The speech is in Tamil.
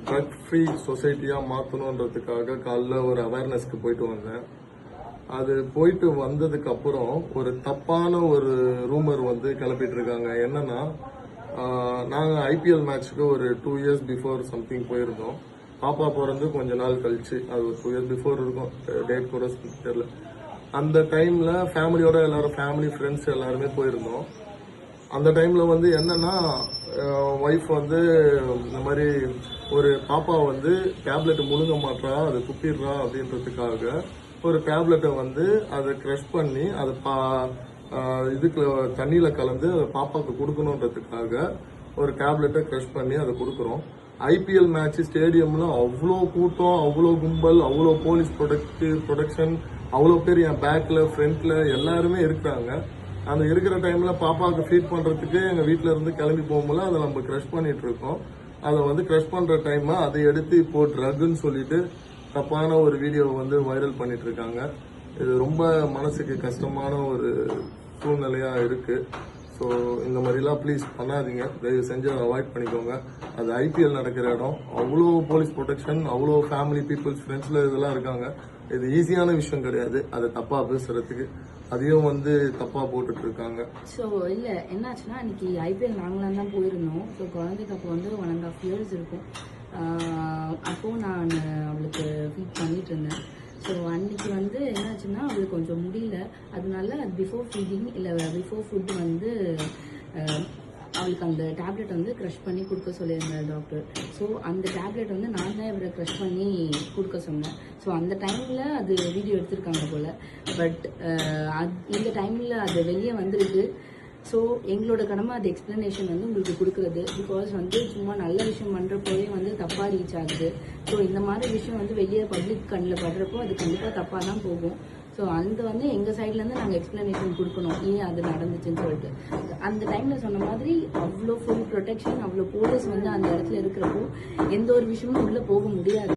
ட்ரக் ஃப்ரீ சொசைட்டியாக மாற்றணுன்றதுக்காக காலைல ஒரு அவேர்னஸ்க்கு போயிட்டு வந்தேன். அது போயிட்டு வந்ததுக்கு அப்புறம் ஒரு தப்பான ஒரு ரூமர் கிளப்பிட்டு இருக்காங்க. என்னன்னா, நாங்கள் ஐபிஎல் மேட்ச்க்கு ஒரு 2 இயர்ஸ் பிஃபோர் சம்திங் போயிருந்தோம். பாப்பா பிறந்து கொஞ்ச நாள் கழிச்சு, அது ஒரு 2 இயர்ஸ் பிஃபோர் இருக்கும், டேட் கூட தெரியல. அந்த டைம்ல ஃபேமிலியோட எல்லாரும் ஃபேமிலி ஃப்ரெண்ட்ஸ் எல்லாருமே போயிருந்தோம். அந்த டைம்ல என்னன்னா, ஒய்ஃப் இந்த மாதிரி ஒரு பாப்பா டேப்லெட் முழுங்க மாட்டா, அதை துப்பிடுறா அப்படின்றதுக்காக ஒரு டேப்லெட்டை அதை க்ரஷ் பண்ணி அதை இதுக்கு தண்ணியில கலந்து அதை பாப்பாவுக்கு கொடுக்கணுன்றதுக்காக ஒரு டேப்லெட்டை க்ரஷ் பண்ணி அதை கொடுக்குறோம். ஐபிஎல் மேட்ச் ஸ்டேடியம்ல அவ்வளோ கூட்டம், அவ்வளோ கும்பல், அவ்வளோ போலீஸ் ப்ரொடெக்ஷன், அவ்வளோ பேர் என் பேக்ல ஃப்ரண்ட்ல எல்லாருமே இருக்கிறாங்க. அந்த இருக்கிற டைம்ல பாப்பாவுக்கு ஃபீட் பண்றதுக்கு எங்க வீட்டுல இருந்து கிளம்பி போகும்போது அதை நம்ம க்ரஷ் பண்ணிட்டு இருக்கோம். அதை க்ரஷ் பண்ற டைம் அதை எடுத்து இப்போ ட்ரக்னு சொல்லிட்டு தப்பான ஒரு வீடியோ வைரல் பண்ணிட்டு இருக்காங்க. இது ரொம்ப மனசுக்கு கஷ்டமான ஒரு சூழ்நிலையா இருக்கு. ஸோ இந்த மாதிரிலாம் ப்ளீஸ் பண்ணாதீங்க, தயவு செஞ்சு அதை அவாய்ட் பண்ணிக்கோங்க. அது ஐபிஎல் நடக்கிற இடம், அவ்வளோ போலீஸ் ப்ரொடெக்ஷன், அவ்வளோ ஃபேமிலி பீப்புள்ஸ் ஃப்ரெண்ட்ஸ்ல இதெல்லாம் இருக்காங்க. இது ஈஸியான விஷயம் கிடையாது அதை தப்பா பேசுறதுக்கு. அதையும் தப்பா போட்டுட்டு இருக்காங்க. ஸோ இல்லை என்னாச்சுன்னா, இன்னைக்கு ஐபிஎல் நாங்களாம் தான் போயிருந்தோம். ஸோ குழந்தைக்கு அப்போ 1.5 இயர்ஸ் இருக்கும். அப்போது நான் அவளுக்கு ஃபீட் பண்ணிட்டு இருந்தேன். ஸோ அன்னைக்கு என்னாச்சுன்னா, அவளுக்கு கொஞ்சம் முடியல. அதனால அது பிஃபோர் ஃபீடிங் இல்லை பிஃபோர் ஃபுட் அவளுக்கு அந்த டேப்லெட் க்ரஷ் பண்ணி கொடுக்க சொல்லியிருந்தார் டாக்டர். ஸோ அந்த டேப்லெட் நான் தான் இவரை க்ரஷ் பண்ணி கொடுக்க சொன்னேன். ஸோ அந்த டைமில் அது வீடியோ எடுத்திருக்காங்க போல். பட் இந்த டைமில் அது வெளியே வந்திருக்கு. ஸோ எங்களோட கடமை அது எக்ஸ்பிளனேஷன் உங்களுக்கு கொடுக்குறது. பிகாஸ் சும்மா நல்ல விஷயம் பண்ணுறப்போவே தப்பாக ரீச் ஆகுது. ஸோ இந்த மாதிரி விஷயம் வெளியே பப்ளிக் கண்ணில் படுறப்போ அது கண்டிப்பாக தப்பாக தான் போகும். ஸோ அந்த எங்கள் சைட்லேருந்து நாங்கள் எக்ஸ்பிளனேஷன் கொடுக்கணும், ஏன் அது நடந்துச்சுன்னு சொல்லிட்டு. அந்த டைமில் சொன்ன மாதிரி அவ்வளோ ஃபுல் ப்ரொடெக்ஷன், அவ்வளோ போலீஸ் அந்த இடத்துல இருக்கிறப்போ எந்த ஒரு விஷயமும் உள்ளே போக முடியாது.